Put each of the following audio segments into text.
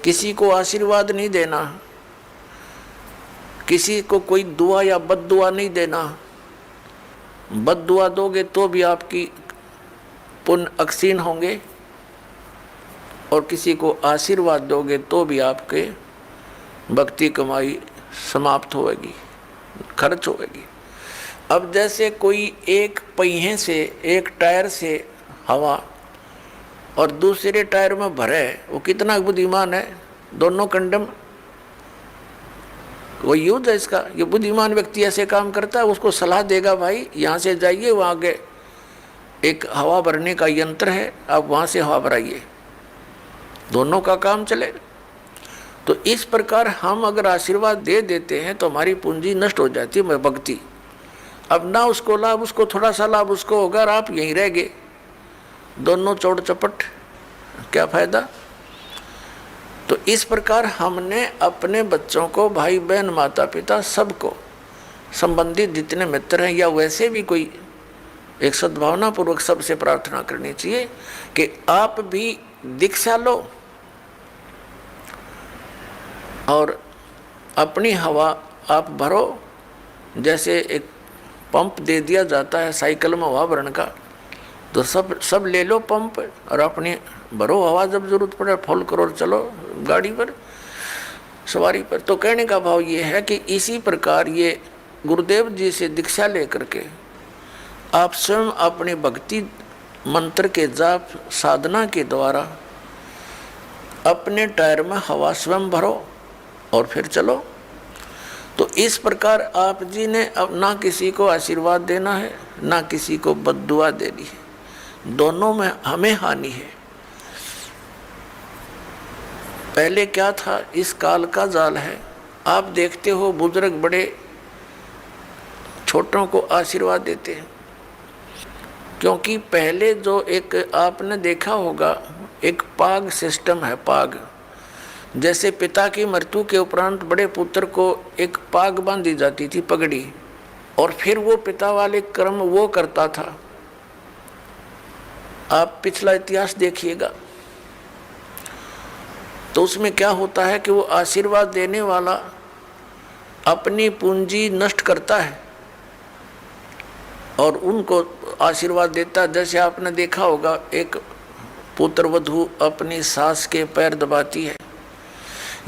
किसी को आशीर्वाद नहीं देना, किसी को कोई दुआ या बद्दुआ नहीं देना। बद्दुआ दोगे तो भी आपकी पुण्य अक्षीण होंगे, और किसी को आशीर्वाद दोगे तो भी आपके भक्ति कमाई समाप्त होगी, खर्च होगी। अब जैसे कोई एक पहिए से, एक टायर से हवा और दूसरे टायर में भरे, वो कितना बुद्धिमान है, दोनों कंडम, वो युद्ध है इसका। ये बुद्धिमान व्यक्ति ऐसे काम करता है, उसको सलाह देगा भाई यहाँ से जाइए, वहाँ आगे एक हवा भरने का यंत्र है, आप वहाँ से हवा भराइए, दोनों का काम चले। तो इस प्रकार हम अगर आशीर्वाद दे देते हैं तो हमारी पूंजी नष्ट हो जाती है भक्ति। अब ना उसको लाभ, उसको थोड़ा सा लाभ उसको होगा, और आप यहीं रह गए, दोनों चौड़ चपट, क्या फायदा। तो इस प्रकार हमने अपने बच्चों को, भाई बहन, माता पिता, सबको, संबंधित जितने मित्र हैं या वैसे भी कोई, एक सद्भावना पूर्वक सबसे प्रार्थना करनी चाहिए कि आप भी दीक्षा लो और अपनी हवा आप भरो। जैसे एक पंप दे दिया जाता है साइकिल में हवा भरने का, तो सब ले लो पंप और अपनी भरो हवा, जब जरूरत पड़े फुल करो और चलो गाड़ी पर, सवारी पर। तो कहने का भाव ये है कि इसी प्रकार ये गुरुदेव जी से दीक्षा लेकर के आप स्वयं अपने भक्ति मंत्र के जाप साधना के द्वारा अपने टायर में हवा स्वयं भरो और फिर चलो। तो इस प्रकार आप जी ने अब ना किसी को आशीर्वाद देना है, ना किसी को बद्दुआ देनी है, दोनों में हमें हानि है। पहले क्या था, इस काल का जाल है। आप देखते हो बुजुर्ग बड़े छोटों को आशीर्वाद देते हैं, क्योंकि पहले जो एक आपने देखा होगा एक पाग सिस्टम है, पाग। जैसे पिता की मृत्यु के उपरांत बड़े पुत्र को एक पाग बांधी जाती थी, पगड़ी, और फिर वो पिता वाले कर्म वो करता था। आप पिछला इतिहास देखिएगा तो उसमें क्या होता है कि वो आशीर्वाद देने वाला अपनी पूंजी नष्ट करता है और उनको आशीर्वाद देता। जैसे आपने देखा होगा एक पुत्र वधू अपनी सास के पैर दबाती है,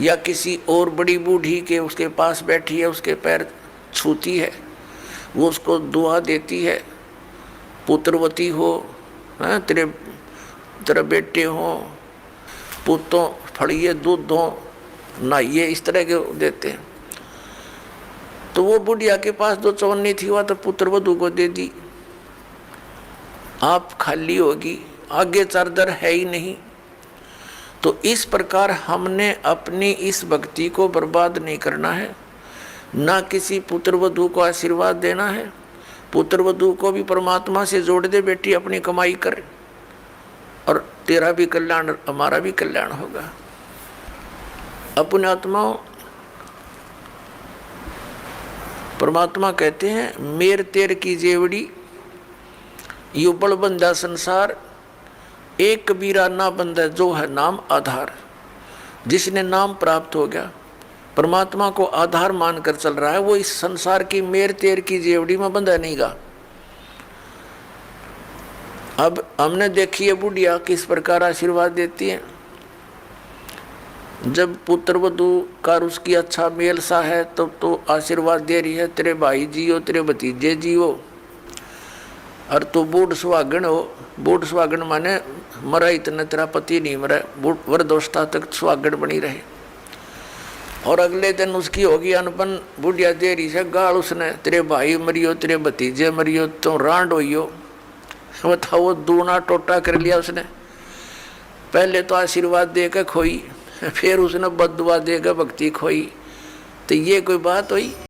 या किसी और बड़ी बूढ़ी के उसके पास बैठी है उसके पैर छूती है, वो उसको दुआ देती है, पुत्रवती हो, तेरे बेटे हो, पुतों फड़िए दूध दो, नहाइए, इस तरह के देते हैं। तो वो बुढ़िया के पास दो चवन्नी थी, हुआ तो पुत्र वधू को दे दी, आप खाली होगी, आगे चारदर है ही नहीं। तो इस प्रकार हमने अपनी इस भक्ति को बर्बाद नहीं करना है, ना किसी पुत्र वधू को आशीर्वाद देना है। पुत्र वधू को भी परमात्मा से जोड़ दे, बेटी अपनी कमाई कर, और तेरा भी कल्याण हमारा भी कल्याण होगा। अपने आत्माओं, परमात्मा कहते हैं मेर तेर की जेवड़ी युबल बंदा संसार, एक कबीरा ना बंदा जो है नाम आधार। जिसने नाम प्राप्त हो गया, परमात्मा को आधार मानकर चल रहा है, वो इस संसार की मेर तेर की जेवड़ी में बंधा नहीं गा। अब हमने देखी है बुढ़िया किस प्रकार आशीर्वाद देती है। जब पुत्र वधू का उसकी अच्छा मेल सा है तब तो आशीर्वाद दे रही है, तेरे भाई जियो, तेरे भतीजे जियो, और तू बूढ़ सुहागन हो। बूढ़ सुहागन माने मरा इतना तेरा पति नहीं मरा, वृद्धावस्था तक सुहागन बनी रहे। और अगले दिन उसकी होगी अनपन, बुढ़िया दे रही से गाल उसने, तेरे भाई मरियो, तेरे भतीजे मरियो, तो रांड होइयो। बताओ, वो दूना टोटा कर लिया उसने। पहले तो आशीर्वाद दे के खोई, फिर उसने बद्दुआ दे के भक्ति खोई। तो ये कोई बात हुई?